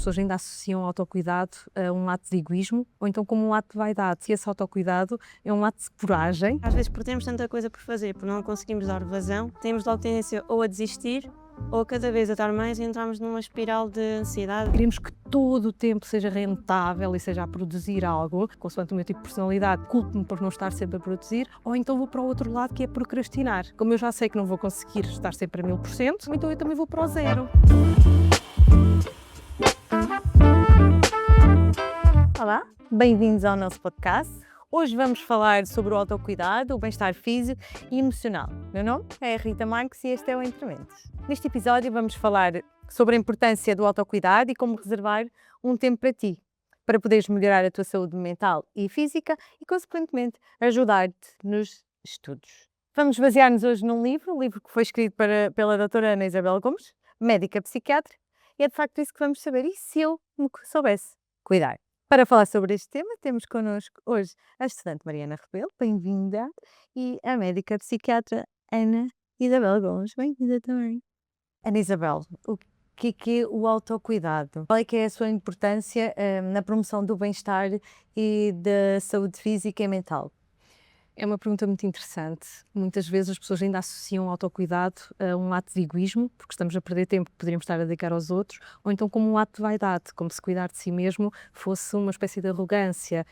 pessoas ainda associam autocuidado a um ato de egoísmo ou então como um ato de vaidade. Se esse autocuidado é um ato de coragem. Às vezes, porque temos tanta coisa por fazer, porque não conseguimos dar vazão, temos logo tendência ou a desistir ou cada vez a dar mais e entramos numa espiral de ansiedade. Queremos que todo o tempo seja rentável e seja a produzir algo, consoante o meu tipo de personalidade, culpo-me por não estar sempre a produzir, ou então vou para o outro lado que é procrastinar. Como eu já sei que não vou conseguir estar sempre a 1000%, então eu também vou para o zero. Olá, bem-vindos ao nosso podcast. Hoje vamos falar sobre o autocuidado, o bem-estar físico e emocional. Meu nome é Rita Marques e este é o Entre Mentes. Neste episódio vamos falar sobre a importância do autocuidado e como reservar um tempo para ti, para poderes melhorar a tua saúde mental e física e, consequentemente, ajudar-te nos estudos. Vamos basear-nos hoje num livro, um livro que foi escrito pela doutora Ana Isabel Gomes, médica psiquiatra, e é de facto isso que vamos saber. E se eu me soubesse cuidar? Para falar sobre este tema, temos connosco hoje a estudante Mariana Rebelo, bem-vinda, e a médica psiquiatra Ana Isabel Gomes, bem-vinda também. Ana Isabel, o que é o autocuidado? Qual é que é a sua importância na promoção do bem-estar e da saúde física e mental? É uma pergunta muito interessante. Muitas vezes as pessoas ainda associam o autocuidado a um ato de egoísmo, porque estamos a perder tempo que poderíamos estar a dedicar aos outros, ou então como um ato de vaidade, como se cuidar de si mesmo fosse uma espécie de arrogância.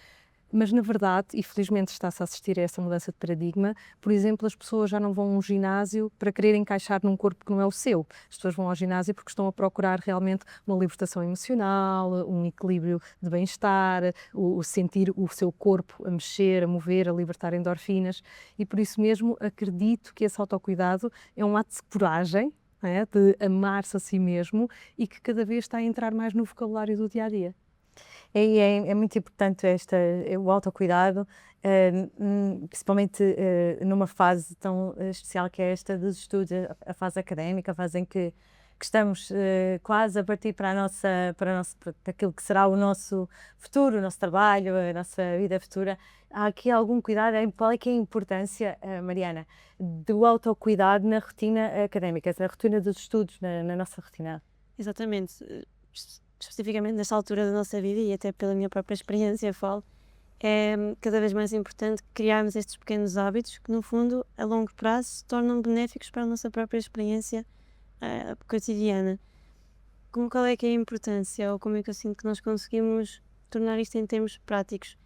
Mas, na verdade, e felizmente está-se a assistir a essa mudança de paradigma, por exemplo, as pessoas já não vão a um ginásio para querer encaixar num corpo que não é o seu. As pessoas vão ao ginásio porque estão a procurar realmente uma libertação emocional, um equilíbrio de bem-estar, o sentir o seu corpo a mexer, a mover, a libertar endorfinas. E por isso mesmo acredito que esse autocuidado é um ato de coragem, não é? De amar-se a si mesmo e que cada vez está a entrar mais no vocabulário do dia-a-dia. É muito importante o autocuidado, principalmente numa fase tão especial que é esta dos estudos, a fase académica, a fase em que estamos quase a partir para aquilo que será o nosso futuro, o nosso trabalho, a nossa vida futura. Há aqui algum cuidado? Qual é que é a importância, Mariana, do autocuidado na rotina académica, na rotina dos estudos, na nossa rotina? Exatamente. Especificamente nesta altura da nossa vida e até pela minha própria experiência falo, é cada vez mais importante criarmos estes pequenos hábitos que no fundo a longo prazo se tornam benéficos para a nossa própria experiência cotidiana. Qual é que é a importância ou como é que eu sinto que nós conseguimos tornar isto em termos práticos?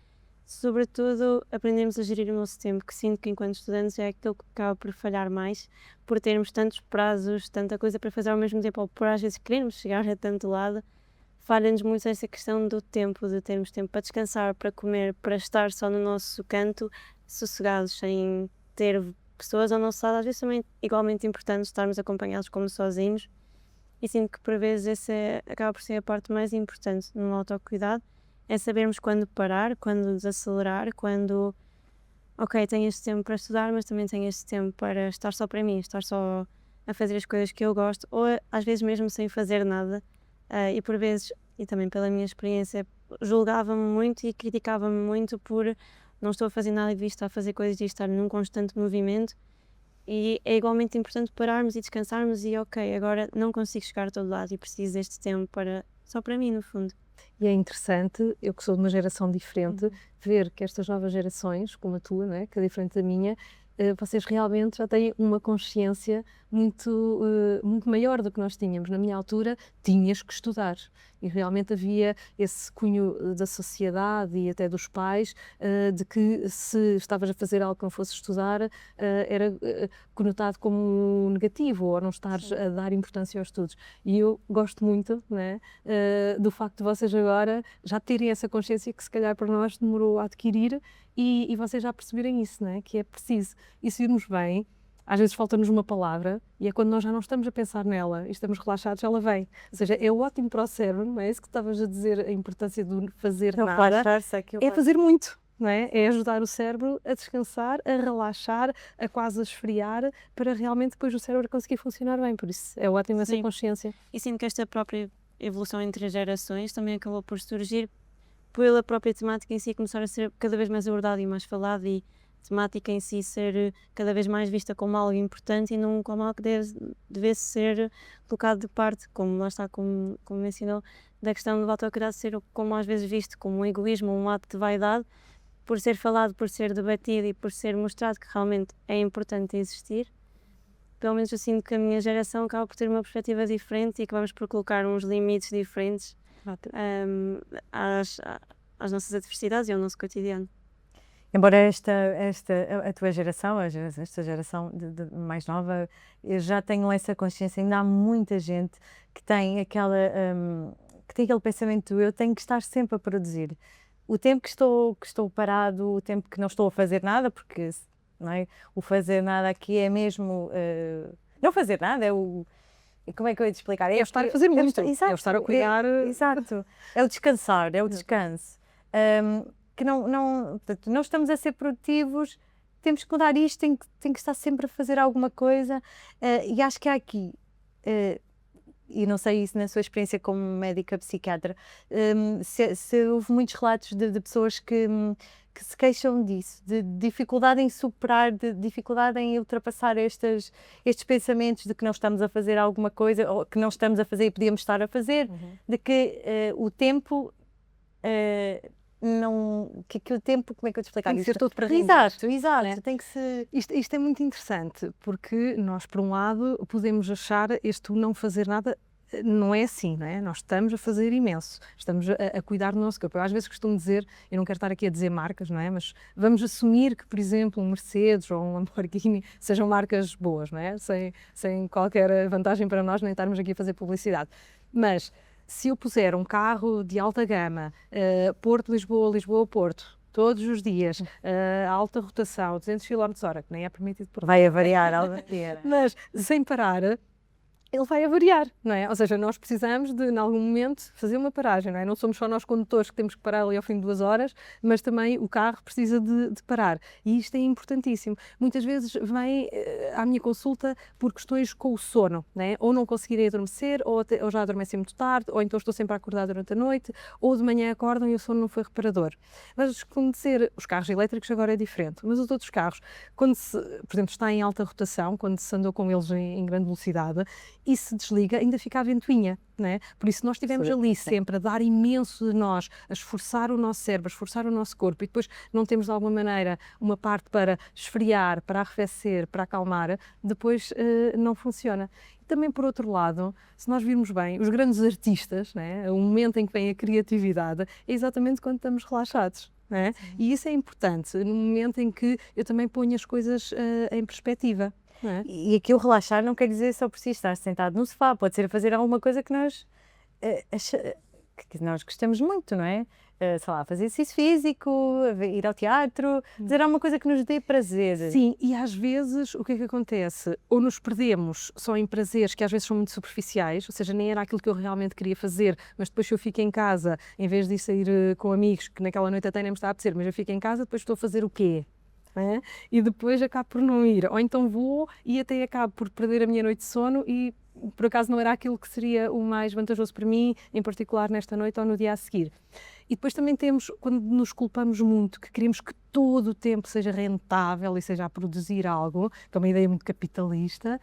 Sobretudo aprendemos a gerir o nosso tempo, que sinto que enquanto estudantes é aquilo que acaba por falhar mais, por termos tantos prazos, tanta coisa para fazer ao mesmo tempo, ou por às vezes queremos chegar a tanto lado, falha-nos muito essa questão do tempo, de termos tempo para descansar, para comer, para estar só no nosso canto, sossegados, sem ter pessoas ao nosso lado. Às vezes também é igualmente importante estarmos acompanhados como sozinhos, e sinto que por vezes acaba por ser a parte mais importante no autocuidado, é sabermos quando parar, quando desacelerar, quando, ok, tenho este tempo para estudar, mas também tenho este tempo para estar só para mim, estar só a fazer as coisas que eu gosto, ou às vezes mesmo sem fazer nada. E por vezes, e também pela minha experiência, julgava-me muito e criticava-me muito por não estou a fazer nada e devia estar a fazer coisas e estar num constante movimento. E é igualmente importante pararmos e descansarmos e ok, agora não consigo chegar a todo lado e preciso deste tempo só para mim, no fundo. E é interessante, eu que sou de uma geração diferente, ver que estas novas gerações, como a tua, não é? Que é diferente da minha, vocês realmente já têm uma consciência muito maior do que nós tínhamos. Na minha altura, tinhas que estudar. E realmente havia esse cunho da sociedade e até dos pais, de que se estavas a fazer algo que não fosse estudar, era conotado como negativo, ou não estares a dar importância aos estudos. E eu gosto muito, não é? Do facto de vocês agora já terem essa consciência que se calhar para nós demorou a adquirir e vocês já perceberem isso, não é? Que é preciso. E se irmos bem, às vezes falta-nos uma palavra e é quando nós já não estamos a pensar nela e estamos relaxados, ela vem. Ou seja, é ótimo para o cérebro, não é? Isso que estavas a dizer, a importância de fazer nada, é fazer muito. Não é? É ajudar o cérebro a descansar, a relaxar, a quase a esfriar, para realmente depois o cérebro conseguir funcionar bem. Por isso é ótimo essa consciência. E sinto que esta própria evolução entre as gerações também acabou por surgir pela própria temática em si começar a ser cada vez mais abordada e mais falada, e a temática em si ser cada vez mais vista como algo importante e não como algo que devesse ser colocado de parte, como lá está, como mencionou, da questão do autocuidado ser, como às vezes visto, como um egoísmo, um ato de vaidade, por ser falado, por ser debatido e por ser mostrado que realmente é importante existir. Pelo menos eu sinto que a minha geração acaba por ter uma perspectiva diferente e que vamos por colocar uns limites diferentes às nossas adversidades e ao nosso cotidiano. Embora a tua geração, esta geração mais nova, já tenham essa consciência, ainda há muita gente que tem aquele pensamento, eu tenho que estar sempre a produzir. O tempo que estou parado, o tempo que não estou a fazer nada, porque não é? O fazer nada aqui é mesmo... não fazer nada, como é que eu ia te explicar? É o estar a fazer muito, exato, é o estar a cuidar. Exato, é o descansar, é o descanso. Que portanto, não estamos a ser produtivos, temos que mudar isto, tem que estar sempre a fazer alguma coisa, e acho que há aqui, e não sei isso na sua experiência como médica psiquiatra, se houve muitos relatos de pessoas que se queixam disso, de dificuldade em superar, de dificuldade em ultrapassar estes pensamentos de que não estamos a fazer alguma coisa, ou que não estamos a fazer e podíamos estar a fazer, de que o tempo... que o tempo, como é que eu te explicar? Tem que ser todo para render. Exato, É? tem que se... Isto é muito interessante, porque nós, por um lado, podemos achar não fazer nada, não é assim, não é? Nós estamos a fazer imenso, estamos a cuidar do nosso corpo. Eu às vezes costumo dizer, eu não quero estar aqui a dizer marcas, não é? Mas vamos assumir que, por exemplo, um Mercedes ou um Lamborghini sejam marcas boas, não é? Sem qualquer vantagem para nós, nem estarmos aqui a fazer publicidade. Mas se eu puser um carro de alta gama, Porto-Lisboa, Lisboa-Porto, todos os dias, alta rotação, 200 km/h, que nem é permitido por... Vai a variar, mas sem parar, ele vai a variar, não é? Ou seja, nós precisamos de, em algum momento, fazer uma paragem, não é? Não somos só nós condutores que temos que parar ali ao fim de 2 horas, mas também o carro precisa de parar. E isto é importantíssimo. Muitas vezes vem à minha consulta por questões com o sono, não é? Ou não conseguirem adormecer, ou já adormecem muito tarde, ou então estou sempre a acordar durante a noite, ou de manhã acordam e o sono não foi reparador. Mas, como dizer, os carros elétricos agora é diferente, mas os outros carros, quando por exemplo, está em alta rotação, quando se andou com eles em grande velocidade, e se desliga, ainda fica a ventoinha, não é? Por isso nós estivemos ali sempre a dar imenso de nós, a esforçar o nosso cérebro, a esforçar o nosso corpo, e depois não temos de alguma maneira uma parte para esfriar, para arrefecer, para acalmar, depois não funciona. E também, por outro lado, se nós virmos bem, os grandes artistas, não é? O momento em que vem a criatividade é exatamente quando estamos relaxados. Não é? E isso é importante, no momento em que eu também ponho as coisas em perspectiva. É? E aqui o relaxar não quer dizer só por si estar sentado no sofá, pode ser a fazer alguma coisa que nós gostamos muito, não é? Sei lá, fazer exercício físico, ir ao teatro, fazer alguma coisa que nos dê prazer. Sim, e às vezes o que é que acontece? Ou nos perdemos só em prazeres que às vezes são muito superficiais, ou seja, nem era aquilo que eu realmente queria fazer, mas depois se eu fico em casa, em vez de sair com amigos, que naquela noite até nem me está a apetecer, mas eu fico em casa, depois estou a fazer o quê? É? E depois acabo por não ir, ou então vou e até acabo por perder a minha noite de sono e por acaso não era aquilo que seria o mais vantajoso para mim, em particular nesta noite ou no dia a seguir. E depois também temos, quando nos culpamos muito, que queremos que todo o tempo seja rentável e seja a produzir algo, que é uma ideia muito capitalista,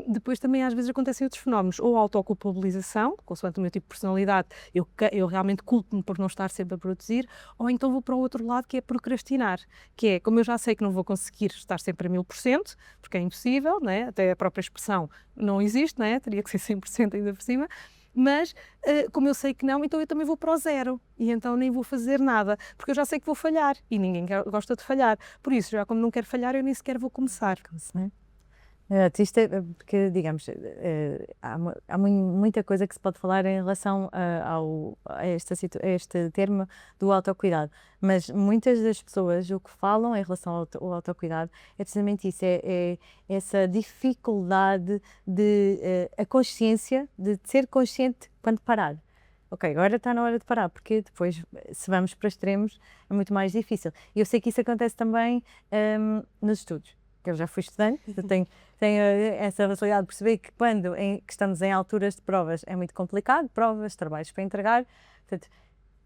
depois também às vezes acontecem outros fenómenos, ou autoculpabilização, consoante o meu tipo de personalidade, eu realmente culpo-me por não estar sempre a produzir, ou então vou para o outro lado, que é procrastinar, que é, como eu já sei que não vou conseguir estar sempre a 1000%, porque é impossível, não é? Até a própria expressão não existe, não é? Teria que ser 100% ainda por cima, mas como eu sei que não, então eu também vou para o zero e então nem vou fazer nada, porque eu já sei que vou falhar e ninguém gosta de falhar, por isso já como não quero falhar eu nem sequer vou começar. Isto é, porque, digamos, há muita coisa que se pode falar em relação a este termo do autocuidado, mas muitas das pessoas o que falam em relação ao autocuidado é precisamente isso, é essa dificuldade a consciência, de ser consciente quando parar. Ok, agora está na hora de parar, porque depois, se vamos para extremos, é muito mais difícil. E eu sei que isso acontece também nos estudos, que eu já fui estudante, eu tenho essa facilidade de perceber que quando que estamos em alturas de provas é muito complicado, provas, trabalhos para entregar, portanto,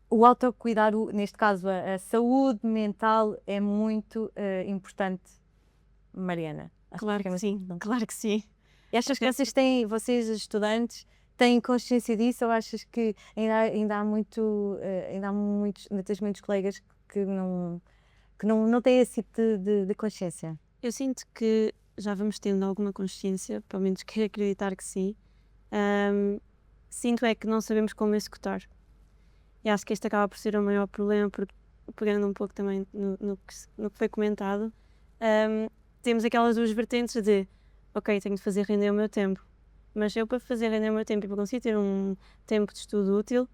o autocuidado, neste caso a saúde mental é muito importante, Mariana. Claro que sim, claro que sim. E achas que vocês estudantes, têm consciência disso ou achas que ainda há ainda tens muitos colegas que não têm esse tipo de consciência? Eu sinto que já vamos tendo alguma consciência, pelo menos quero acreditar que sim. Sinto é que não sabemos como executar. E acho que este acaba por ser o maior problema, porque pegando um pouco também no que foi comentado, temos aquelas duas vertentes de ok, tenho de fazer render o meu tempo, mas eu para fazer render o meu tempo e para conseguir ter um tempo de estudo útil,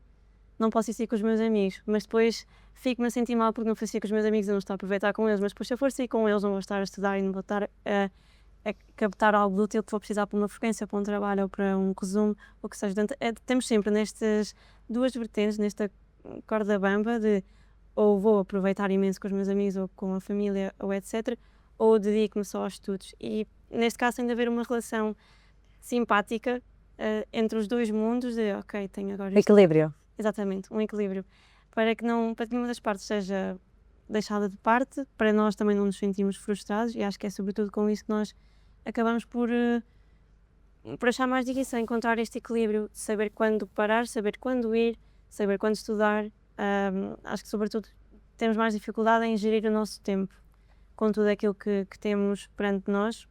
não posso ir sair com os meus amigos, mas depois fico-me a sentir mal porque não fui sair com os meus amigos e não estou a aproveitar com eles, mas depois se eu for sair com eles não vou estar a estudar e não vou estar a captar algo de útil que vou precisar para uma frequência, para um trabalho ou para um resumo, ou que seja. Portanto, temos sempre nestas duas vertentes, nesta corda bamba de ou vou aproveitar imenso com os meus amigos ou com a família ou etc, ou dedico-me só aos estudos. E neste caso tem de haver uma relação simpática entre os dois mundos de ok, tenho agora isto. Equilíbrio. Exatamente, um equilíbrio. Para que nenhuma das partes seja deixada de parte, para nós também não nos sentimos frustrados, e acho que é sobretudo com isso que nós acabamos por achar mais difícil encontrar este equilíbrio de saber quando parar, saber quando ir, saber quando estudar. Acho que sobretudo temos mais dificuldade em gerir o nosso tempo com tudo aquilo que temos perante nós,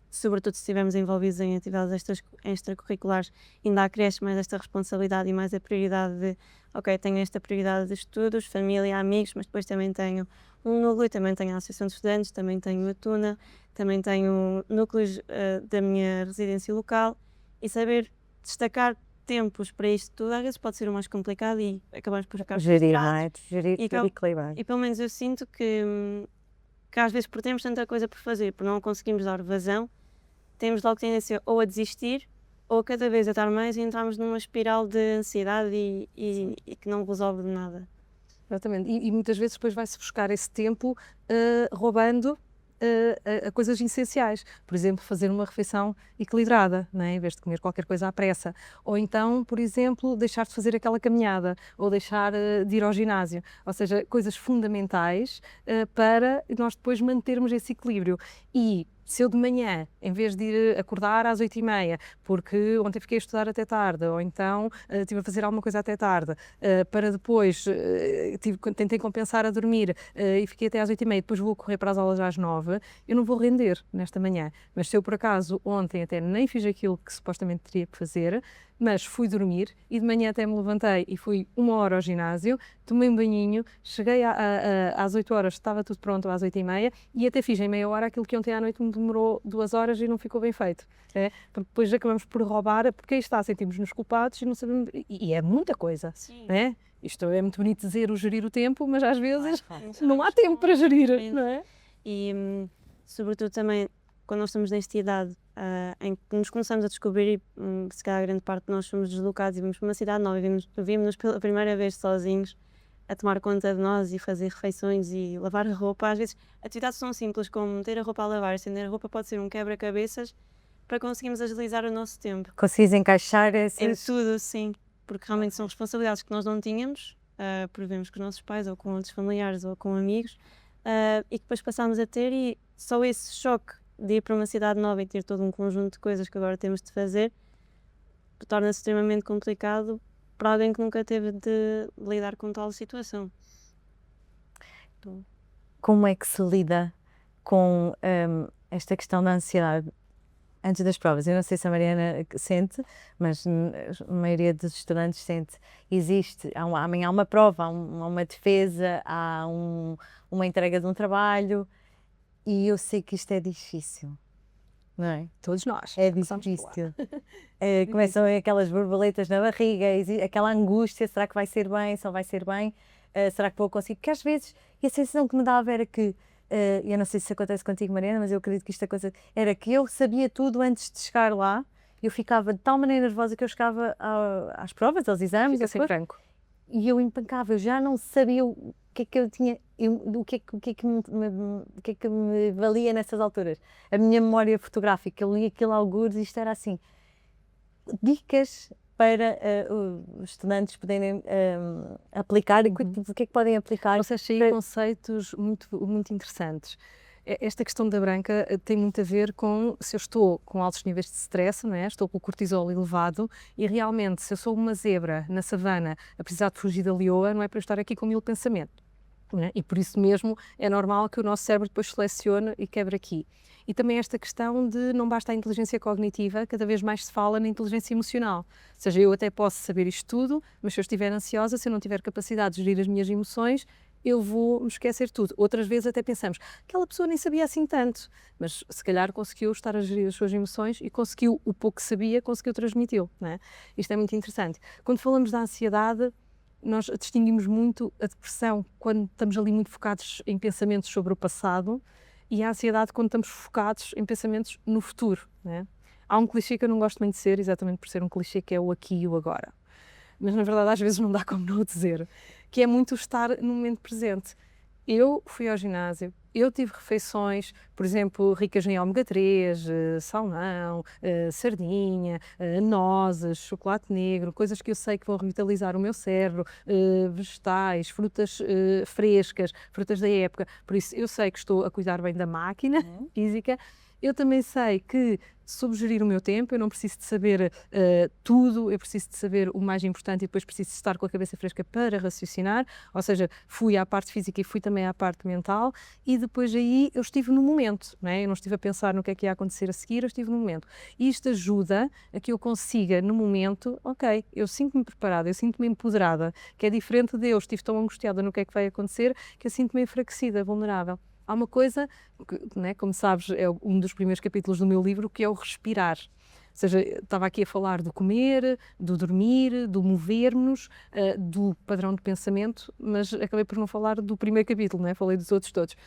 sobretudo se estivermos envolvidos em atividades extracurriculares, ainda acresce mais esta responsabilidade e mais a prioridade de ok, tenho esta prioridade de estudos, família, amigos, mas depois também tenho um núcleo, também tenho a Associação de Estudantes, também tenho a Tuna, também tenho núcleos da minha residência local, e saber destacar tempos para isto tudo às vezes pode ser o mais complicado e acabamos por ficar Gerir, frustrados. não é? Gerir E tudo equilibrado. E pelo menos eu sinto que às vezes por termos tanta coisa por fazer, por não conseguimos dar vazão, temos logo tendência ou a desistir ou a cada vez a dar mais e entramos numa espiral de ansiedade e que não resolve de nada. Exatamente. E muitas vezes depois vai-se buscar esse tempo roubando a coisas essenciais. Por exemplo, fazer uma refeição equilibrada, não é? Em vez de comer qualquer coisa à pressa. Ou então, por exemplo, deixar de fazer aquela caminhada ou deixar de ir ao ginásio. Ou seja, coisas fundamentais para nós depois mantermos esse equilíbrio. E se eu de manhã, em vez de ir acordar às 8h30, porque ontem fiquei a estudar até tarde, ou então estive a fazer alguma coisa até tarde, para depois tentei compensar a dormir e fiquei até às 8h30, depois vou correr para as aulas às 9h, eu não vou render nesta manhã. Mas se eu por acaso ontem até nem fiz aquilo que supostamente teria que fazer, mas fui dormir e de manhã até me levantei e fui 1 hora ao ginásio, tomei um banhinho, cheguei às 8h, estava tudo pronto às 8h30 e até fiz em meia hora aquilo que ontem à noite me demorou 2 horas e não ficou bem feito. Porque depois acabamos por roubar, porque aí está, sentimos-nos culpados e não sabemos, e é muita coisa. Sim. Né? Isto é muito bonito dizer o gerir o tempo, mas às vezes não há tempo para gerir, não é? E sobretudo também quando nós estamos nesta idade em que nos começamos a descobrir e se calhar a grande parte de nós somos deslocados e vimos para uma cidade nova e vimos-nos pela primeira vez sozinhos a tomar conta de nós e fazer refeições e lavar a roupa. Às vezes atividades tão simples como meter a roupa a lavar, estender a roupa pode ser um quebra-cabeças para conseguirmos agilizar o nosso tempo. Consegues encaixar Em esses... tudo, sim, porque realmente são responsabilidades que nós não tínhamos, por vivemos com os nossos pais ou com outros familiares ou com amigos, e que depois passámos a ter, e só esse choque de ir para uma cidade nova e ter todo um conjunto de coisas que agora temos de fazer torna-se extremamente complicado para alguém que nunca teve de lidar com tal situação. Como é que se lida com esta questão da ansiedade antes das provas? Eu não sei se a Mariana sente, mas a maioria dos estudantes sente. Amanhã há uma prova, há uma defesa, há uma entrega de um trabalho, e eu sei que isto é difícil, não é? Todos nós. É difícil. Começam aquelas borboletas na barriga, aquela angústia, será que vai ser bem, se não vai ser bem, será que vou conseguir? Porque às vezes, e a sensação que me dava era que, eu não sei se isso acontece contigo, Mariana, mas eu acredito que isto acontece, era que eu sabia tudo antes de chegar lá, eu ficava de tal maneira nervosa que eu chegava às provas, aos exames, Fica sem branco. e eu empancava, eu já não sabia o que é que eu tinha, o que é que me valia nessas alturas. A minha memória fotográfica, eu li aquilo algures e isto era assim. Dicas para os estudantes poderem aplicar, o que é que podem aplicar? Trouxeste aí conceitos muito, muito interessantes. Esta questão da branca tem muito a ver com se eu estou com altos níveis de stress, não é? Estou com o cortisol elevado e realmente se eu sou uma zebra na savana a precisar de fugir da leoa, não é para eu estar aqui com 1000 pensamentos. Não é? E por isso mesmo é normal que o nosso cérebro depois selecione e quebre aqui. E também esta questão de não basta a inteligência cognitiva, cada vez mais se fala na inteligência emocional. Ou seja, eu até posso saber isto tudo, mas se eu estiver ansiosa, se eu não tiver capacidade de gerir as minhas emoções, eu vou me esquecer tudo. Outras vezes até pensamos, aquela pessoa nem sabia assim tanto, mas se calhar conseguiu estar a gerir as suas emoções e conseguiu, o pouco que sabia, conseguiu transmiti-lo, não é? Isto é muito interessante. Quando falamos da ansiedade, nós distinguimos muito a depressão quando estamos ali muito focados em pensamentos sobre o passado e a ansiedade quando estamos focados em pensamentos no futuro, não é? Há um clichê que eu não gosto muito de ser, exatamente por ser um clichê, que é o aqui e o agora. Mas na verdade às vezes não dá como não o dizer, que é muito estar no momento presente. Eu fui ao ginásio, eu tive refeições, por exemplo, ricas em ômega 3, salmão, sardinha, nozes, chocolate negro, coisas que eu sei que vão revitalizar o meu cérebro, vegetais, frutas frescas, frutas da época. Por isso eu sei que estou a cuidar bem da máquina física. Eu também sei que soube gerir o meu tempo, eu não preciso de saber tudo, eu preciso de saber o mais importante e depois preciso de estar com a cabeça fresca para raciocinar, ou seja, fui à parte física e fui também à parte mental e depois aí eu estive no momento, não é? Eu não estive a pensar no que é que ia acontecer a seguir, eu estive no momento. E isto ajuda a que eu consiga, no momento, ok, eu sinto-me preparada, eu sinto-me empoderada, que é diferente de eu estive tão angustiada no que é que vai acontecer, que eu sinto-me enfraquecida, vulnerável. Há uma coisa, que, né, como sabes, é um dos primeiros capítulos do meu livro, que é o respirar. Ou seja, estava aqui a falar do comer, do dormir, do mover-nos, do padrão de pensamento, mas acabei por não falar do primeiro capítulo, né? Falei dos outros todos,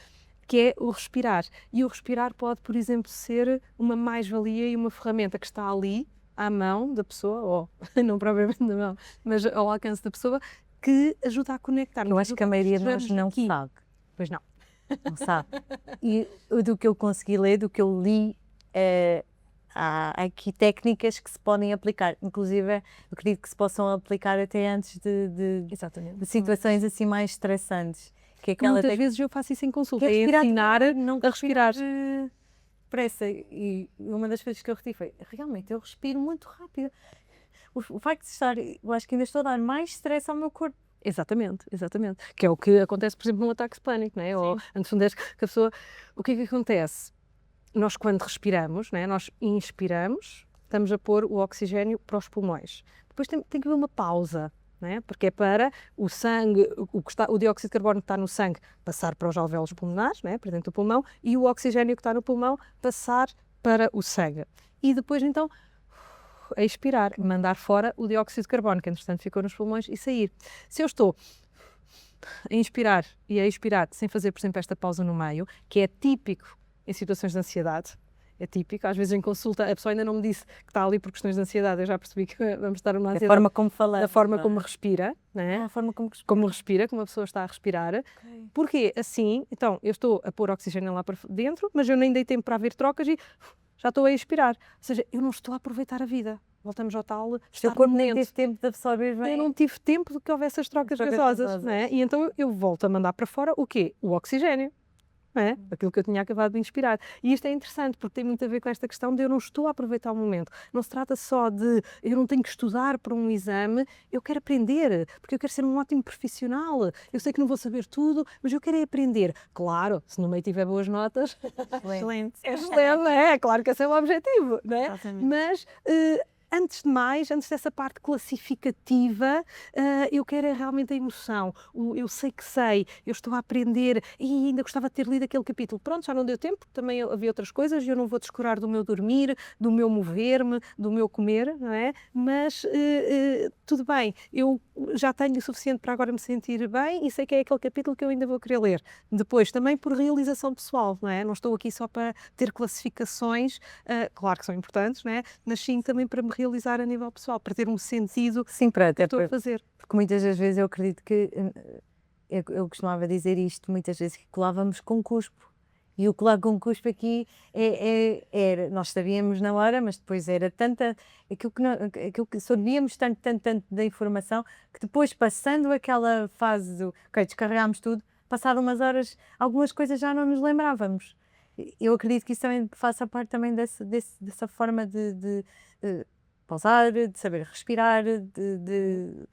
que é o respirar. E o respirar pode, por exemplo, ser uma mais-valia e uma ferramenta que está ali, à mão da pessoa, ou não propriamente na mão, mas ao alcance da pessoa, que ajuda a conectar. Eu acho que a maioria de nós não sabe. Pois não. Não sabe. E do que eu consegui ler, do que eu li, há aqui técnicas que se podem aplicar. Inclusive, eu acredito que se possam aplicar até antes Exatamente. de situações assim mais estressantes. Que é aquela Muitas vezes eu faço isso em consulta, que é respirar ensinar não a respirar. Depressa. E uma das coisas que eu retive foi, realmente, eu respiro muito rápido. O facto de estar, eu acho que ainda estou a dar mais stress ao meu corpo. Exatamente, exatamente. Que é o que acontece, por exemplo, num ataque de pânico, não é? Ou antes de um que a pessoa... O que é que acontece? Nós, quando respiramos, não é? Nós inspiramos, estamos a pôr o oxigênio para os pulmões. Depois tem que haver uma pausa, não é? Porque é para o sangue, o dióxido de carbono que está no sangue passar para os alvéolos pulmonares, não é? Para dentro do pulmão, e o oxigênio que está no pulmão passar para o sangue. E depois, então, a expirar, mandar fora o dióxido de carbono, que entretanto ficou nos pulmões, e sair. Se eu estou a inspirar e a expirar sem fazer, por exemplo, esta pausa no meio, que é típico em situações de ansiedade, é típico, às vezes em consulta a pessoa ainda não me disse que está ali por questões de ansiedade, eu já percebi que vamos estar numa ansiedade. Da forma como falamos. Da forma como respira, não é? A forma como respira, como a pessoa está a respirar. Okay. Porque assim, então, eu estou a pôr oxigênio lá para dentro, mas eu nem dei tempo para haver trocas e já estou a expirar. Ou seja, eu não estou a aproveitar a vida. Voltamos ao tal. O seu corpo nem teve tempo de absorver bem. Eu não tive tempo de que houvesse as trocas gasosas, não é? E então eu volto a mandar para fora o quê? O oxigênio. Não é? Aquilo que eu tinha acabado de inspirar. E isto é interessante porque tem muito a ver com esta questão de eu não estou a aproveitar o momento. Não se trata só de eu não tenho que estudar para um exame, eu quero aprender, porque eu quero ser um ótimo profissional. Eu sei que não vou saber tudo, mas eu quero é aprender. Claro, se no meio tiver boas notas, Excelente. é excelente, não é? Claro que esse é o objetivo, não é? Exatamente. Mas antes de mais, antes dessa parte classificativa, eu quero é realmente a emoção. Eu sei que sei, eu estou a aprender e ainda gostava de ter lido aquele capítulo. Pronto, já não deu tempo, também havia outras coisas e eu não vou descurar do meu dormir, do meu mover-me, do meu comer, não é? Mas tudo bem, eu já tenho o suficiente para agora me sentir bem e sei que é aquele capítulo que eu ainda vou querer ler. Depois, também por realização pessoal, não é? Não estou aqui só para ter classificações, claro que são importantes, não é? Mas sim também para me realizar a nível pessoal, para ter um sentido. Sim, para que estou a fazer. Porque muitas das vezes eu acredito que, eu costumava dizer isto, muitas vezes que colávamos com cuspo. E o colar com cuspo aqui era, nós sabíamos na hora, mas depois era tanta, aquilo que sabíamos tanto da informação, que depois passando aquela fase do, ok, descarregámos tudo, passado umas horas, algumas coisas já não nos lembrávamos. eu acredito que isso também faça parte também dessa forma de pausar, de saber respirar, de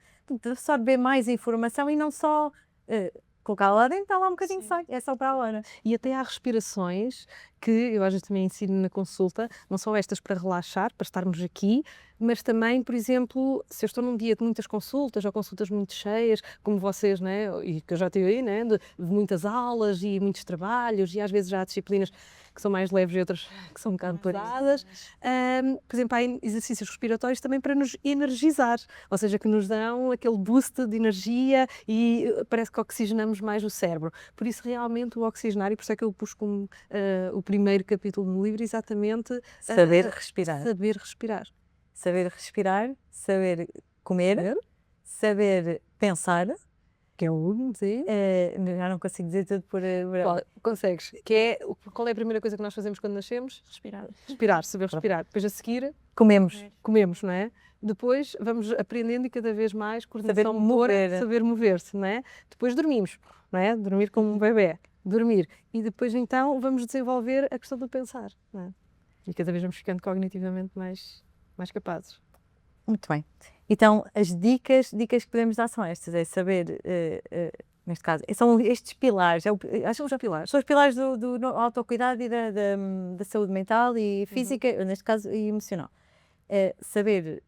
absorver mais informação e não só colocá-la lá dentro, está lá um bocadinho, sai, é só para a hora. E até há respirações que eu às vezes também ensino na consulta, não só estas para relaxar, para estarmos aqui, mas também, por exemplo, se eu estou num dia de muitas consultas ou consultas muito cheias, como vocês, né, e que eu já tive aí, né, de muitas aulas e muitos trabalhos, e às vezes já há disciplinas que são mais leves e outras que são um bocado pesadas. Por exemplo, há exercícios respiratórios também para nos energizar, ou seja, que nos dão aquele boost de energia e parece que oxigenamos mais o cérebro. Por isso, realmente, o oxigenar, e por isso é que eu pus como o primeiro capítulo do livro, exatamente Saber respirar. saber respirar. Saber respirar, saber comer, saber pensar. Que é o último, sim. Já não consigo dizer tudo por. Consegues. Qual é a primeira coisa que nós fazemos quando nascemos? Respirar. Respirar, saber respirar. Depois a seguir, Comemos. não é? Depois vamos aprendendo e cada vez mais coordenação Saber motora, mover. saber mover-se, não é? Depois dormimos, não é? Dormir como um bebé. Dormir. E depois então vamos desenvolver a questão do pensar, não é? E cada vez vamos ficando cognitivamente mais capazes. Muito bem. Então, as dicas que podemos dar são estas, é saber, neste caso, são estes pilares, acho que São os pilares. são os pilares do autocuidado e da saúde mental e física, neste caso, e emocional. Saber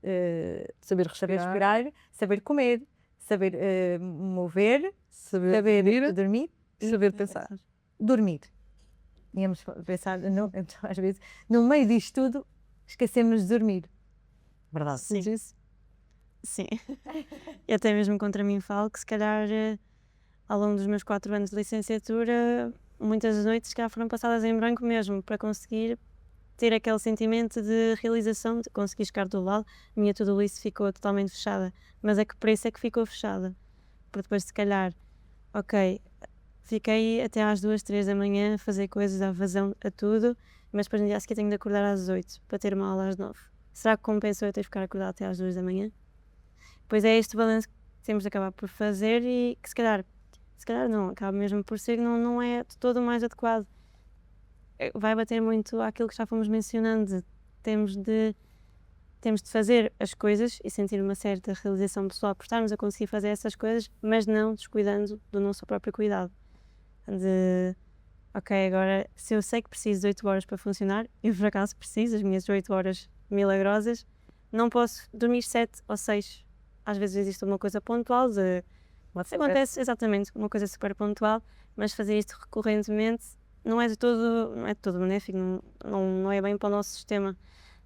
Respirar, saber comer, saber mover, saber dormir, e saber pensar. dormir. Íamos pensar, às vezes, no meio disto tudo, esquecemos de dormir. Verdade. Sim. Diz isso? Sim. E até mesmo contra mim falo que se calhar ao longo dos meus 4 anos de licenciatura, muitas noites que foram passadas em branco mesmo, para conseguir ter aquele sentimento de realização, de conseguir chegar do lado. A minha to-do list ficou totalmente fechada, mas a que preço é que ficou fechada? Porque depois se calhar, ok, fiquei até às 2, 3 da manhã a fazer coisas, à vazão, a tudo, mas depois no dia a seguir tenho de acordar às 8 para ter uma aula às 9. Será que compensou eu ter de ficar acordado até às 2 da manhã? Pois é este balanço que temos de acabar por fazer e que se calhar não, acaba mesmo por ser que não é de todo o mais adequado. Vai bater muito àquilo que já fomos mencionando, temos de fazer as coisas e sentir uma certa realização pessoal por estarmos a conseguir fazer essas coisas, mas não descuidando do nosso próprio cuidado. Ok, agora, se eu sei que preciso de 8 horas para funcionar, eu por acaso preciso, as minhas 8 horas milagrosas, não posso dormir 7 ou 6. Às vezes existe uma coisa pontual, acontece exatamente uma coisa super pontual, mas fazer isto recorrentemente não é de todo benéfico, não é bem para o nosso sistema.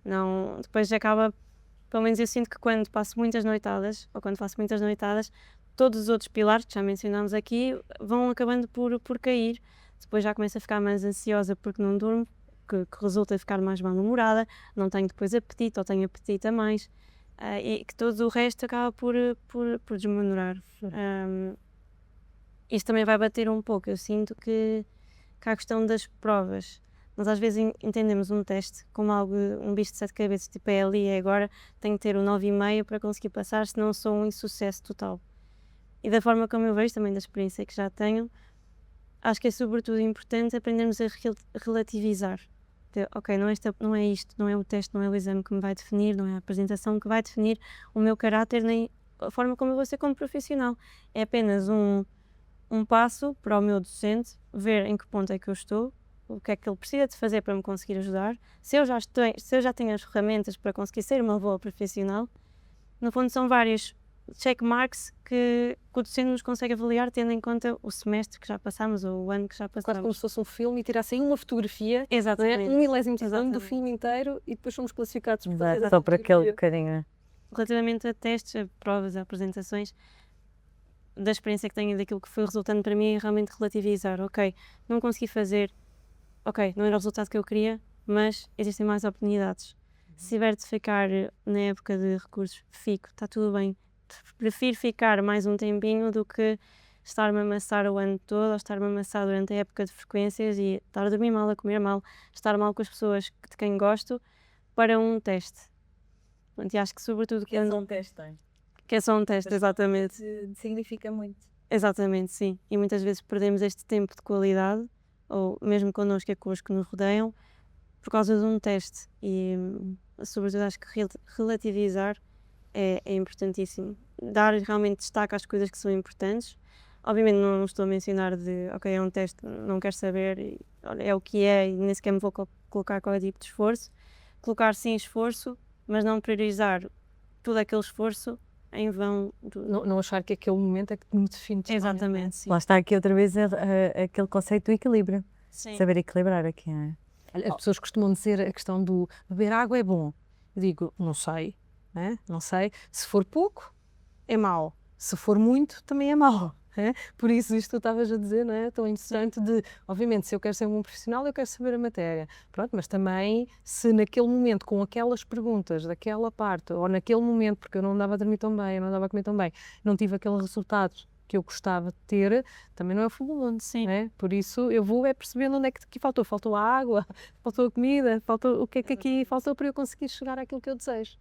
Não, depois acaba, pelo menos eu sinto que quando passo muitas noitadas, ou quando faço muitas noitadas, todos os outros pilares que já mencionámos aqui vão acabando por cair. Depois já começo a ficar mais ansiosa porque não durmo, que resulta em ficar mais mal-humorada, não tenho depois apetite ou tenho apetite a mais, e que todo o resto acaba por desmenorar. Isto também vai bater um pouco, eu sinto que a questão das provas, nós às vezes entendemos um teste como algo, um bicho de 7 cabeças, tipo é ali, é agora, tenho que ter o 9,5 para conseguir passar, senão sou um insucesso total. E da forma como eu vejo, também da experiência que já tenho, acho que é sobretudo importante aprendermos a relativizar. Ok, não é isto, não é o teste, não é o exame que me vai definir, não é a apresentação que vai definir o meu caráter, nem a forma como eu vou ser como profissional. É apenas um passo para o meu docente ver em que ponto é que eu estou, o que é que ele precisa de fazer para me conseguir ajudar, se eu já tenho as ferramentas para conseguir ser uma boa profissional. No fundo são vários checkmarks que o docente nos consegue avaliar tendo em conta o semestre que já passámos ou o ano que já Quase passámos. como se fosse um filme e tirassem uma fotografia, Exatamente. um milésimo de segundo do filme inteiro e depois somos classificados por fazer Só essa por aquele fotografia. bocadinho. Relativamente a testes, a provas, a apresentações, da experiência que tenho e daquilo que foi resultando para mim é realmente relativizar. Ok, não consegui fazer, ok, não era o resultado que eu queria, mas existem mais oportunidades. Se tiver de ficar na época de recursos, fico, está tudo bem. Prefiro ficar mais um tempinho do que estar-me a amassar o ano todo ou estar-me a amassar durante a época de frequências e estar a dormir mal, a comer mal, estar mal com as pessoas de quem gosto para um teste. E acho que sobretudo Que é só um teste, tem. que é só um teste, exatamente. Significa muito. Exatamente, sim. E muitas vezes perdemos este tempo de qualidade ou mesmo connosco e com os que nos rodeiam, por causa de um teste. E, sobretudo, acho que relativizar é importantíssimo. Dar realmente destaque às coisas que são importantes. Obviamente não estou a mencionar ok, é um teste, não quero saber, e, olha, é o que é e nem sequer me vou colocar qual é o tipo de esforço. Colocar sim esforço, mas não priorizar todo aquele esforço em vão. Não achar que aquele momento é que me define totalmente. Exatamente, sim. Lá está aqui outra vez aquele conceito do equilíbrio. Sim. Saber equilibrar aqui, não é? As pessoas costumam dizer a questão do beber água é bom. Eu digo, não sei, né? Não sei. Se for pouco, é mau. Se for muito, também é mau. É? Por isso, isto que tu estavas a dizer, não é? Tão interessante de, obviamente, se eu quero ser um bom profissional, eu quero saber a matéria. Pronto, mas também, se naquele momento, com aquelas perguntas, daquela parte, ou naquele momento, porque eu não andava a dormir tão bem, eu não andava a comer tão bem, não tive aquele resultado que eu gostava de ter, também não é fabuloso, Sim. né? Por isso eu vou percebendo onde é que aqui faltou. Faltou a água, faltou a comida, faltou o que é que aqui faltou para eu conseguir chegar àquilo que eu desejo.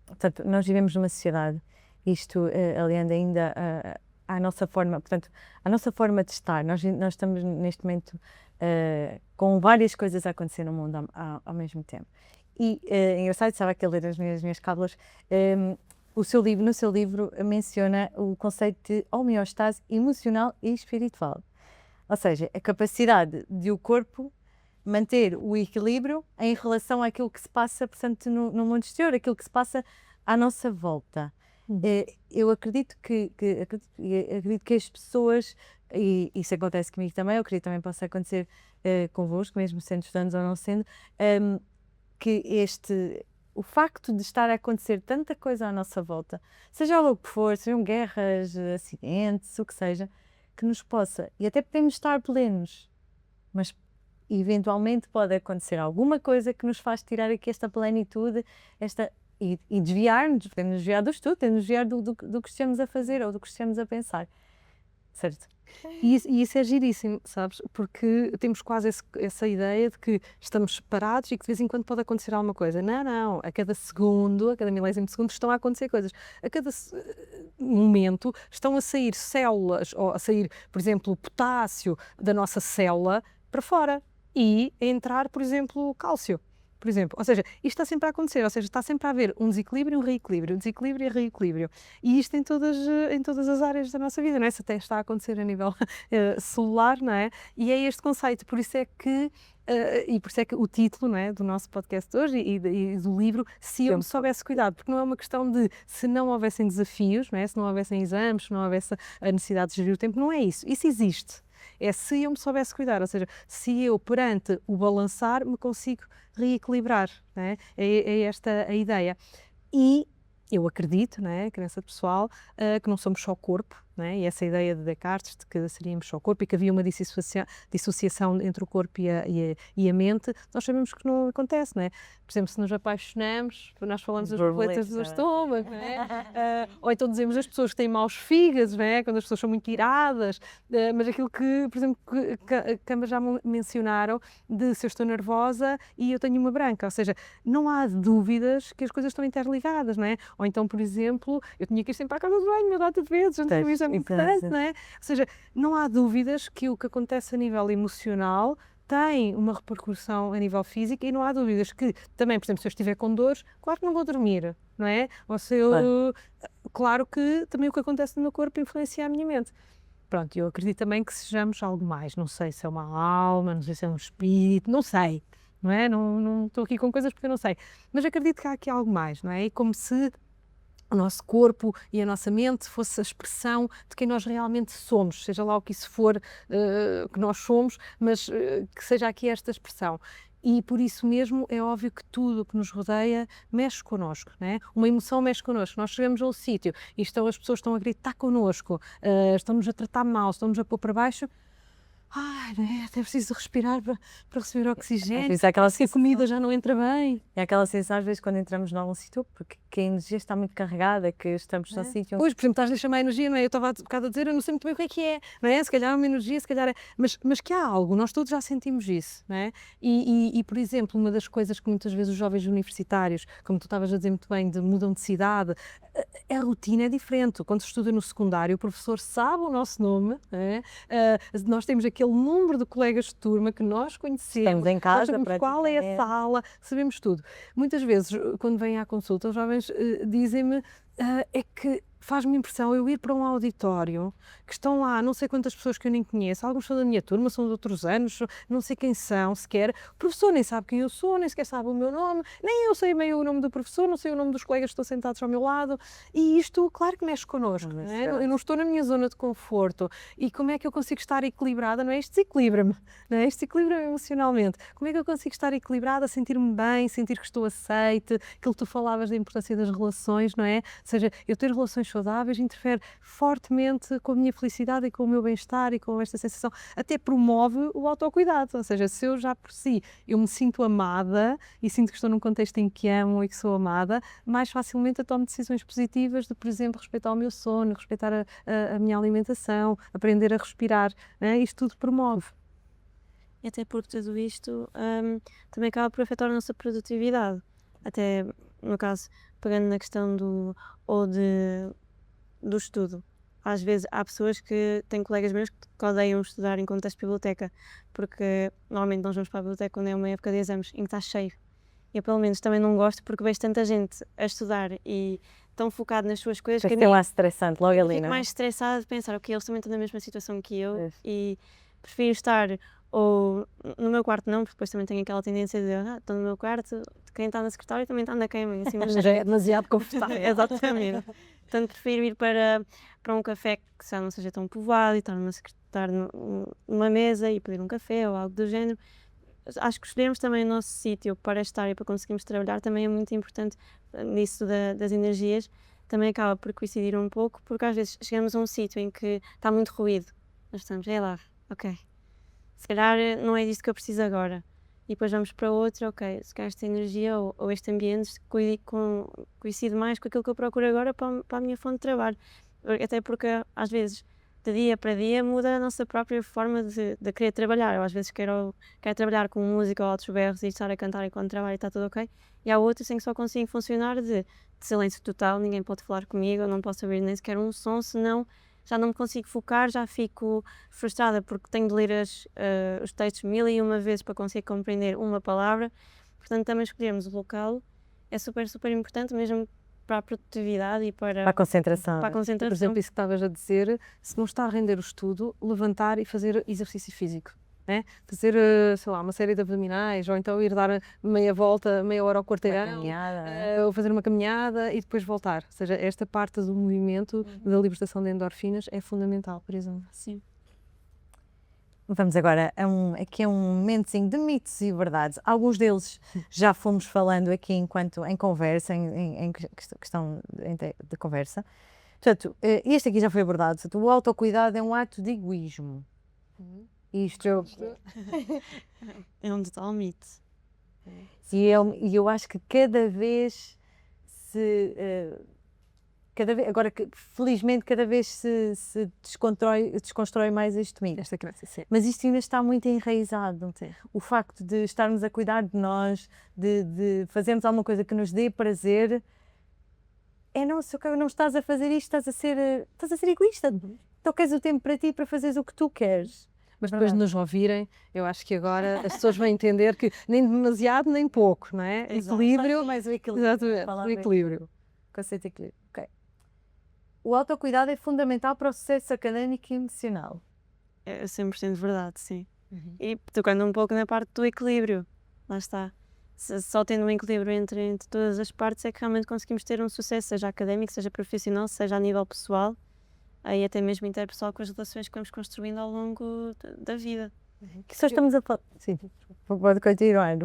Portanto, nós vivemos numa sociedade, isto aliando ainda à nossa forma, portanto, a nossa forma de estar. Nós estamos neste momento com várias coisas a acontecer no mundo ao mesmo tempo. E engraçado, estava aqui a ler as minhas cábulas. No seu livro menciona o conceito de homeostase emocional e espiritual. Ou seja, a capacidade de o corpo manter o equilíbrio em relação àquilo que se passa, portanto, no mundo exterior, aquilo que se passa à nossa volta. Eu acredito que as pessoas, e isso acontece comigo também, eu acredito que também possa acontecer convosco, mesmo sendo estudantes ou não sendo, que o facto de estar a acontecer tanta coisa à nossa volta, seja o que for, sejam guerras, acidentes, o que seja, que nos possa, e até podemos estar plenos, mas eventualmente pode acontecer alguma coisa que nos faz tirar aqui esta plenitude, e desviar-nos, podemos desviar do estudo, podemos desviar do que estamos a fazer ou do que estamos a pensar, certo? E isso é giríssimo, sabes? Porque temos quase essa ideia de que estamos separados e que de vez em quando pode acontecer alguma coisa. Não, a cada segundo, a cada milésimo de segundo estão a acontecer coisas. A cada momento estão a sair células, ou a sair, por exemplo, potássio da nossa célula para fora e a entrar, por exemplo, cálcio. Por exemplo, ou seja, isto está sempre a acontecer, ou seja, está sempre a haver um desequilíbrio e um reequilíbrio, um desequilíbrio e reequilíbrio. E isto em todas as áreas da nossa vida, não é? Isso até está a acontecer a nível celular, não é? E é este conceito, por isso é que o título, não é, do nosso podcast hoje e do livro, Se Eu Me Soubesse Cuidar, porque não é uma questão de se não houvessem desafios, não é? Se não houvessem exames, se não houvesse a necessidade de gerir o tempo, não é isso. Isso existe. É se eu me soubesse cuidar, ou seja, se eu perante o balançar me consigo reequilibrar, não é? É esta a ideia. E eu acredito, não é, crença pessoal, que não somos só corpo, não é? E essa ideia de Descartes de que seríamos só corpo e que havia uma dissociação entre o corpo e a mente, nós sabemos que não acontece, não é? Por exemplo, se nos apaixonamos, nós falamos das borboletas do estômago, não é? Ou então dizemos as pessoas que têm maus fígados, não é? Quando as pessoas são muito iradas, mas aquilo que, por exemplo, que ambas já mencionaram, de se eu estou nervosa e eu tenho uma branca, ou seja, não há dúvidas que as coisas estão interligadas, não é? Ou então, por exemplo, eu tinha que ir sempre à casa de banho uma data de vezes, antes de isso é muito importante, não é? Ou seja, não há dúvidas que o que acontece a nível emocional tem uma repercussão a nível físico e não há dúvidas que também, por exemplo, se eu estiver com dores, claro que não vou dormir, não é? Ou se eu, claro que também o que acontece no meu corpo influencia a minha mente. Pronto, eu acredito também que sejamos algo mais, não sei se é uma alma, não sei se é um espírito, não sei, não é? Não estou aqui com coisas porque eu não sei, mas acredito que há aqui algo mais, não é? E como se o nosso corpo e a nossa mente fosse a expressão de quem nós realmente somos, seja lá o que isso for que nós somos, mas que seja aqui esta expressão. E por isso mesmo é óbvio que tudo o que nos rodeia mexe connosco, né? Uma emoção mexe connosco. Nós chegamos a um sítio e as pessoas estão a gritar connosco, estão-nos a tratar mal, estão-nos a pôr para baixo. Ai, né? Até preciso respirar para receber oxigênio, aquela a comida já não entra bem. É aquela sensação às vezes quando entramos num sítio, porque que a energia está muito carregada, que estamos num sítio... Pois, por exemplo, estás a chamar a energia, não é? Eu estava há bocado a dizer, eu não sei muito bem o que é, não é? Se calhar é uma energia, se calhar é... Mas que há algo, nós todos já sentimos isso, não é? E, por exemplo, uma das coisas que muitas vezes os jovens universitários, como tu estavas a dizer muito bem, mudam de cidade, a rotina é diferente. Quando se estuda no secundário, o professor sabe o nosso nome, não é? Nós temos aquele número de colegas de turma que nós conhecemos, Estamos em casa, nós sabemos qual é a sala, sabemos tudo. Muitas vezes, quando vêm à consulta, os jovens dizem-me é que faz-me impressão eu ir para um auditório que estão lá não sei quantas pessoas que eu nem conheço, alguns são da minha turma, são de outros anos, não sei quem são sequer, o professor nem sabe quem eu sou, nem sequer sabe o meu nome, nem eu sei bem o nome do professor, não sei o nome dos colegas que estão sentados ao meu lado, e isto, claro que mexe connosco, não é? Eu não estou na minha zona de conforto, e como é que eu consigo estar equilibrada, não é? Isto desequilibra-me, não é? Isto desequilibra-me emocionalmente, como é que eu consigo estar equilibrada, sentir-me bem, sentir que estou aceite, aquilo que tu falavas da importância das relações, não é? Ou seja, eu ter relações saudáveis interfere fortemente com a minha felicidade e com o meu bem-estar e com esta sensação, até promove o autocuidado, ou seja, se eu já por si eu me sinto amada e sinto que estou num contexto em que amo e que sou amada, mais facilmente eu tomo decisões positivas de, por exemplo, respeitar o meu sono, respeitar a minha alimentação, aprender a respirar, né? Isto tudo promove. E até porque tudo isto também acaba por afetar a nossa produtividade. Até, no caso, pegando na questão do estudo. Às vezes há pessoas que têm colegas meus que odeiam estudar em contexto de biblioteca, porque normalmente nós vamos para a biblioteca quando é uma época de exames em que está cheio. Eu pelo menos também não gosto porque vejo tanta gente a estudar e tão focado nas suas coisas que é lá estressante, logo ali, fico não é? mais estressada de pensar, ok, eles também estão na mesma situação que eu e prefiro estar ou no meu quarto não, porque depois também tenho aquela tendência de estou no meu quarto, quem está na secretária também está na cama, e assim, mas Já é demasiado confortável. exatamente. Portanto, prefiro ir para um café que já não seja tão povoado e estar numa mesa e pedir um café ou algo do género. Acho que escolhermos também o nosso sítio para estar e para conseguirmos trabalhar também é muito importante nisso das energias. Também acaba por coincidir um pouco, porque às vezes chegamos a um sítio em que está muito ruído. Nós estamos, é lá, ok. Se calhar não é disto que eu preciso agora. E depois vamos para outro, ok, se calhar esta energia ou este ambiente coincide mais com aquilo que eu procuro agora para a minha fonte de trabalho. Até porque às vezes, de dia para dia, muda a nossa própria forma de querer trabalhar. Eu às vezes quero trabalhar com música ou altos berros e estar a cantar enquanto trabalho e está tudo ok. E há outros em que só consigo funcionar de silêncio total, ninguém pode falar comigo, eu não posso ouvir nem sequer um som, senão já não me consigo focar, já fico frustrada porque tenho de ler os textos 1001 vezes para conseguir compreender uma palavra. Portanto, também escolhermos o local é super, super importante, mesmo para a produtividade e para a concentração. Para a concentração. Por exemplo, isso que estavas a dizer, se não está a render o estudo, levantar e fazer exercício físico. Né? Fazer, sei lá, uma série de abdominais, ou então ir dar meia volta, meia hora ao quarteirão, ou fazer uma caminhada e depois voltar. Ou seja, esta parte do movimento, da libertação de endorfinas é fundamental, por exemplo. Sim. Vamos agora aqui a um momentozinho de mitos e verdades. Alguns deles já fomos falando aqui em conversa, em questão de conversa. Portanto, este aqui já foi abordado. Portanto, o autocuidado é um ato de egoísmo. Isto é um total mito. E eu acho que cada vez agora que felizmente cada vez se desconstrói mais este mito. Esta crença, sim. Mas isto ainda está muito enraizado. Sim. O facto de estarmos a cuidar de nós, de fazermos alguma coisa que nos dê prazer, não, se não estás a fazer isto, estás a ser egoísta. Então queres o tempo para ti, para fazeres o que tu queres. Mas depois de nos ouvirem, eu acho que agora as pessoas vão entender que nem demasiado nem pouco, não é? Equilíbrio. Mais o equilíbrio. Exatamente, o equilíbrio. Conceito de equilíbrio. Ok. O autocuidado é fundamental para o sucesso académico e emocional. É 100% verdade, sim. E tocando um pouco na parte do equilíbrio, lá está. Só tendo um equilíbrio entre todas as partes é que realmente conseguimos ter um sucesso, seja académico, seja profissional, seja a nível pessoal, e até mesmo interpessoal com as relações que vamos construindo ao longo da vida. Que só estamos a falar. Sim, pode continuar.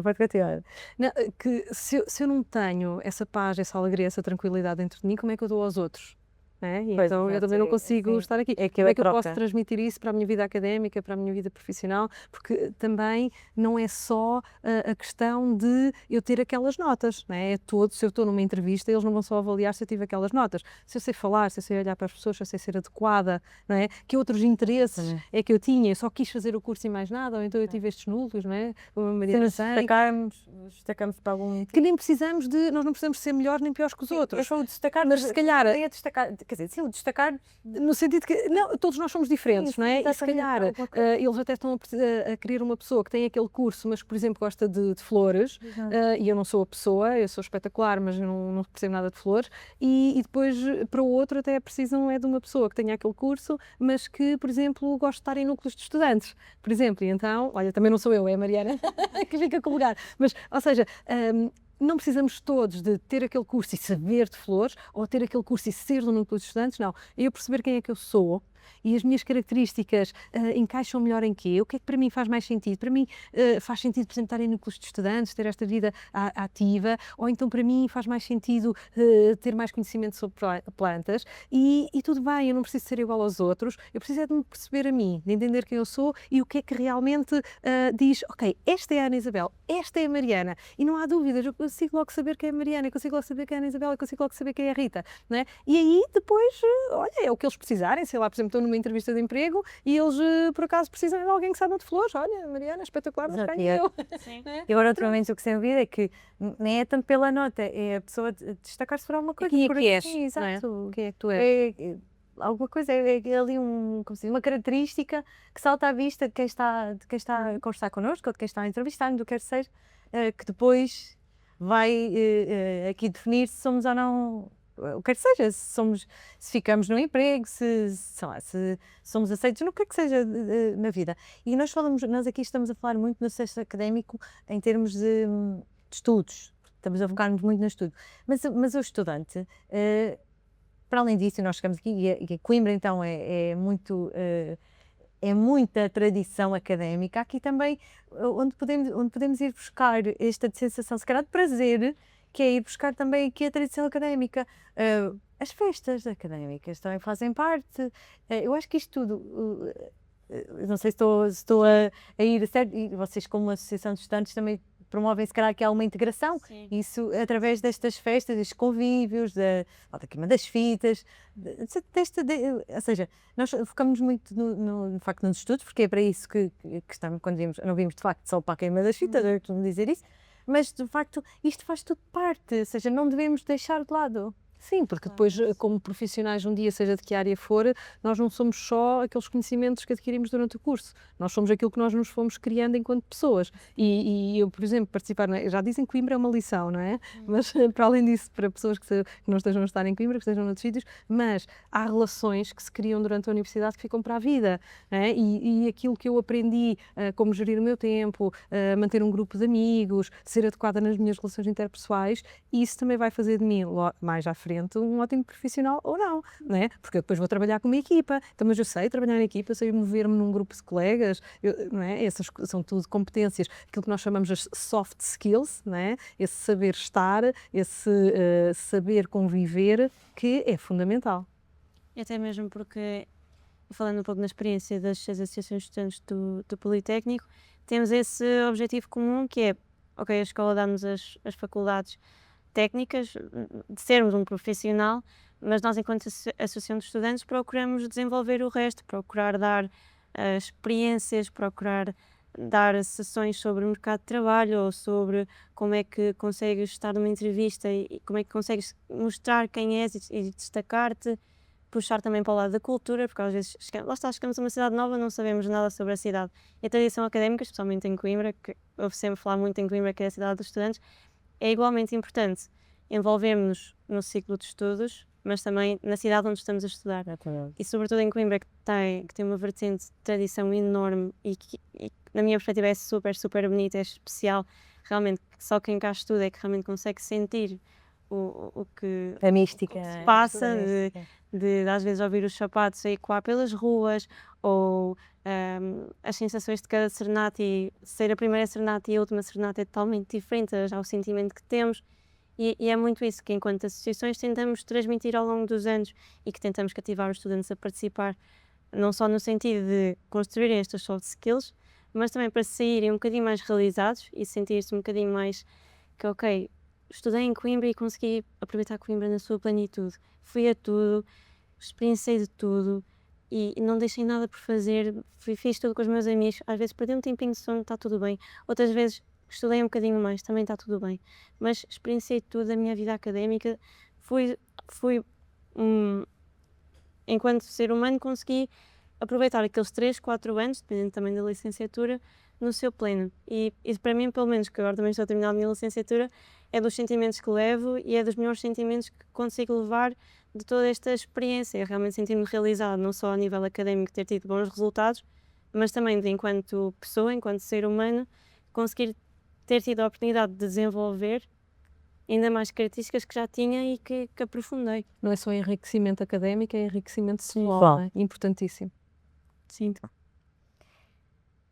Não, que se eu não tenho essa paz, essa alegria, essa tranquilidade dentro de mim, como é que eu dou aos outros? né? E Pois, então eu exato, também não é, consigo sim. estar aqui. É Como aquela é que eu posso troca. transmitir isso para a minha vida académica, para a minha vida profissional? Porque também não é só a questão de eu ter aquelas notas, né? É todo, se eu estou numa entrevista, eles não vão só avaliar se eu tive aquelas notas. Se eu sei falar, se eu sei olhar para as pessoas, se eu sei ser adequada, não é? Que outros interesses é que eu tinha? Eu só quis fazer o curso e mais nada, ou então eu tive estes núcleos, não é? Como a Se Mariana nos tem, destacamos para algum que nem precisamos de, nós não precisamos ser melhores nem piores que os É outros. só o destacar, Mas se calhar, é destacar, quer dizer, sim, o destacar no sentido que não, todos nós somos diferentes, sim, não é? E se exatamente, calhar alguma coisa. eles até estão a querer uma pessoa que tem aquele curso, mas que, por exemplo, gosta de flores, Exato. e eu não sou a pessoa, eu sou espetacular, mas eu não percebo nada de flores, e depois para o outro até precisam é de uma pessoa que tenha aquele curso, mas que, por exemplo, gosta de estar em núcleos de estudantes, por exemplo, e então, olha, também não sou eu, é a Mariana que fica com o lugar, mas, ou seja, não precisamos todos de ter aquele curso e saber de flores, ou ter aquele curso e ser do núcleo de estudantes, não. É eu perceber quem é que eu sou e as minhas características encaixam melhor em quê? O que é que para mim faz mais sentido? Para mim faz sentido, por exemplo, estar em núcleos de estudantes, ter esta vida ativa, ou então para mim faz mais sentido ter mais conhecimento sobre plantas e tudo bem, eu não preciso ser igual aos outros, eu preciso é de me perceber a mim, de entender quem eu sou e o que é que realmente diz, ok, esta é a Ana Isabel, esta é a Mariana, e não há dúvidas, eu consigo logo saber quem é a Mariana, eu consigo logo saber quem é a Ana Isabel, eu consigo logo saber quem é a Rita, não é? E aí depois, olha, é o que eles precisarem, sei lá, por exemplo, estou numa entrevista de emprego e eles por acaso precisam de alguém que sabe de flores, olha, Mariana, espetacular, mas Exato, quem é eu? Sim. E agora, outro momento, o que se tem ouvido é que nem é tanto pela nota, é a pessoa destacar-se por alguma coisa. Quem é por que és, Sim, não é? exato. Quem é que tu és? Alguma coisa, é ali como se diz, uma característica que salta à vista de quem está a conversar connosco ou de quem está a entrevistar-nos, do que quer que seja, que depois vai aqui definir se somos ou não, o que quer que seja, se ficamos no emprego, sei lá, se somos aceitos no que quer que seja na vida. E nós aqui estamos a falar muito no sucesso académico em termos de estudos, estamos a focar-nos muito no estudo, mas o estudante, para além disso, nós chegamos aqui e Coimbra então é muita tradição académica, aqui também onde podemos ir buscar esta sensação, se calhar de prazer, que é ir buscar também aqui a tradição académica. As festas académicas também fazem parte. Eu acho que isto tudo, não sei se estou a ir a certo, e vocês como associação de estudantes também promovem se calhar aqui alguma integração, Sim. isso através destas festas, destes convívios, da queima das fitas, ou seja, nós focamos muito no facto nos estudos, porque é para isso que estamos, quando não vimos de facto só para a queima das fitas, eu costumo dizer isso, mas de facto isto faz tudo parte, ou seja, não devemos deixar de lado. Sim, porque depois, como profissionais um dia, seja de que área for, nós não somos só aqueles conhecimentos que adquirimos durante o curso, nós somos aquilo que nós nos fomos criando enquanto pessoas. E eu, por exemplo, participar, já dizem que Coimbra é uma lição, não é? Mas, para além disso, para pessoas que não estejam a estar em Coimbra, que estejam noutros sítios, mas há relações que se criam durante a universidade que ficam para a vida, não é? E aquilo que eu aprendi, como gerir o meu tempo, manter um grupo de amigos, ser adequada nas minhas relações interpessoais, isso também vai fazer de mim, mais à frente, um ótimo profissional ou não, não é? Porque eu depois vou trabalhar com uma equipa, então, mas eu sei trabalhar em equipa, eu sei mover-me num grupo de colegas, não é? Essas são tudo competências, aquilo que nós chamamos as soft skills, não é? Esse saber estar, esse saber conviver, que é fundamental. E até mesmo porque, falando um pouco na experiência das associações de estudantes do Politécnico, temos esse objetivo comum que é, ok, a escola dá-nos as faculdades técnicas de sermos um profissional, mas nós, enquanto associação de estudantes, procuramos desenvolver o resto, procurar dar experiências, procurar dar sessões sobre o mercado de trabalho ou sobre como é que consegues estar numa entrevista e como é que consegues mostrar quem és e destacar-te, puxar também para o lado da cultura, porque às vezes chegamos a uma cidade nova, não sabemos nada sobre a cidade. E a tradição académica, especialmente em Coimbra, que ouve sempre falar muito em Coimbra, que é a cidade dos estudantes, é igualmente importante. Envolvemos-nos no ciclo de estudos, mas também na cidade onde estamos a estudar. E sobretudo em Coimbra, que tem uma vertente de tradição enorme e que na minha perspectiva é super, super bonita, é especial. Realmente, só quem cá estuda é que realmente consegue sentir o que A mística. se passa, de às vezes ouvir os sapatos a ecoar pelas ruas, ou as sensações de cada serenata, e ser a primeira serenata e a última serenata é totalmente diferente, já o sentimento que temos. E é muito isso que, enquanto associações, tentamos transmitir ao longo dos anos e que tentamos cativar os estudantes a participar, não só no sentido de construírem estas soft skills, mas também para saírem um bocadinho mais realizados e sentir-se um bocadinho mais que, ok, estudei em Coimbra e consegui aproveitar Coimbra na sua plenitude. Fui a tudo, experienciei de tudo e não deixei nada por fazer, fiz tudo com os meus amigos. Às vezes perdi um tempinho de sono, está tudo bem. Outras vezes estudei um bocadinho mais, também está tudo bem. Mas experienciei tudo a minha vida académica. Fui enquanto ser humano, consegui aproveitar aqueles 3, 4 anos, dependendo também da licenciatura, no seu pleno. E isso para mim, pelo menos, que agora também estou a terminar a minha licenciatura, é dos sentimentos que levo e é dos melhores sentimentos que consigo levar de toda esta experiência. Eu realmente senti-me realizada, não só a nível académico, ter tido bons resultados, mas também de enquanto pessoa, enquanto ser humano, conseguir ter tido a oportunidade de desenvolver ainda mais características que já tinha e que aprofundei. Não é só enriquecimento académico, é enriquecimento pessoal, Pessoal. não é? Importantíssimo. Sim.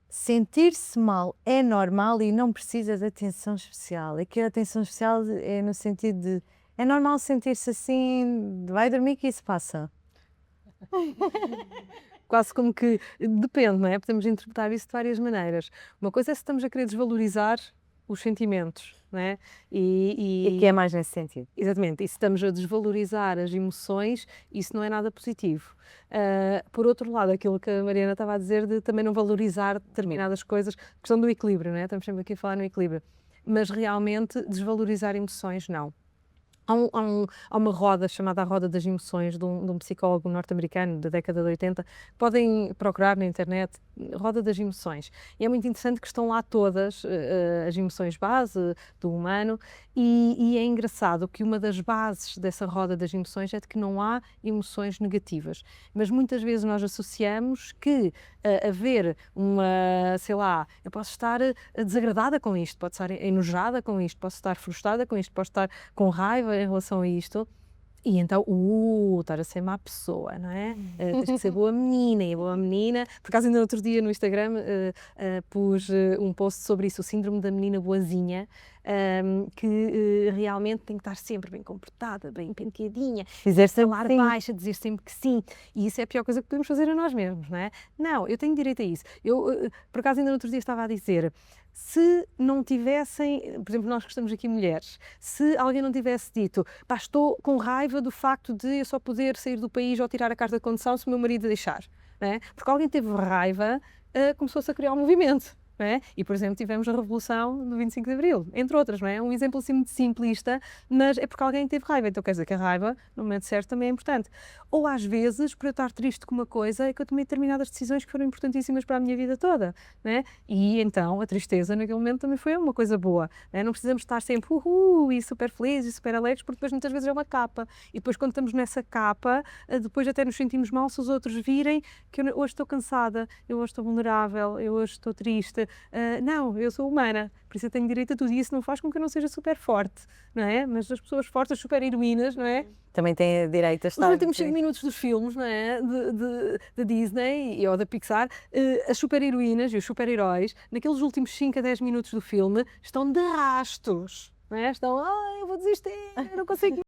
Sentir-se mal é normal e não precisa de atenção especial. Aqui a atenção especial é no sentido de é normal sentir-se assim, vai dormir que isso passa. Quase como que depende, não é? Podemos interpretar isso de várias maneiras. Uma coisa é se estamos a querer desvalorizar os sentimentos, não é? E que é mais nesse sentido. Exatamente, e se estamos a desvalorizar as emoções, isso não é nada positivo. Por outro lado, aquilo que a Mariana estava a dizer de também não valorizar determinadas coisas, questão do equilíbrio, não é? Estamos sempre aqui a falar no equilíbrio, mas realmente desvalorizar emoções, não. Há uma roda chamada a Roda das Emoções de um psicólogo norte-americano da década de 80, podem procurar na internet, Roda das Emoções, e é muito interessante que estão lá todas as emoções base do humano e é engraçado que uma das bases dessa Roda das Emoções é de que não há emoções negativas, mas muitas vezes nós associamos que haver uma, sei lá, eu posso estar desagradada com isto, posso estar enojada com isto, posso estar frustrada com isto, posso estar com raiva em relação a isto, e então, estar a ser má pessoa, não é? Tens que ser boa menina, e a boa menina, por acaso ainda no outro dia no Instagram pus um post sobre isso, o síndrome da menina boazinha, que realmente tem que estar sempre bem comportada, bem penteadinha, Dizer sempre falar sim. baixa, dizer sempre que sim, e isso é a pior coisa que podemos fazer a nós mesmos, não é? Não, eu tenho direito a isso. Eu, por acaso ainda no outro dia estava a dizer, se não tivessem, por exemplo, nós que estamos aqui mulheres, se alguém não tivesse dito, pá, estou com raiva do facto de eu só poder sair do país ou tirar a carta de condução se o meu marido deixar, não é? Porque alguém teve raiva, começou-se a criar um movimento. Não é? E, por exemplo, tivemos a Revolução do 25 de Abril, entre outras, não é? Um exemplo assim muito simplista, mas é porque alguém teve raiva, então quer dizer que a raiva, no momento certo, também é importante. Ou às vezes, por eu estar triste com uma coisa, é que eu tomei determinadas decisões que foram importantíssimas para a minha vida toda, não é? E então a tristeza naquele momento também foi uma coisa boa, não é? Não precisamos estar sempre e super felizes e super alegres, porque depois muitas vezes é uma capa, e depois quando estamos nessa capa, depois até nos sentimos mal se os outros virem que eu hoje estou cansada, eu hoje estou vulnerável, eu hoje estou triste. Não, eu sou humana, por isso eu tenho direito a tudo, e isso não faz com que eu não seja super forte, não é? Mas as pessoas fortes, as super heroínas, não é? Também tem direito a Os estar. últimos 5 minutos dos filmes, não é? Da Disney ou da Pixar, as super heroínas e os super heróis, naqueles últimos 5 a 10 minutos do filme, estão de rastos, não é? Estão, eu vou desistir, eu não consigo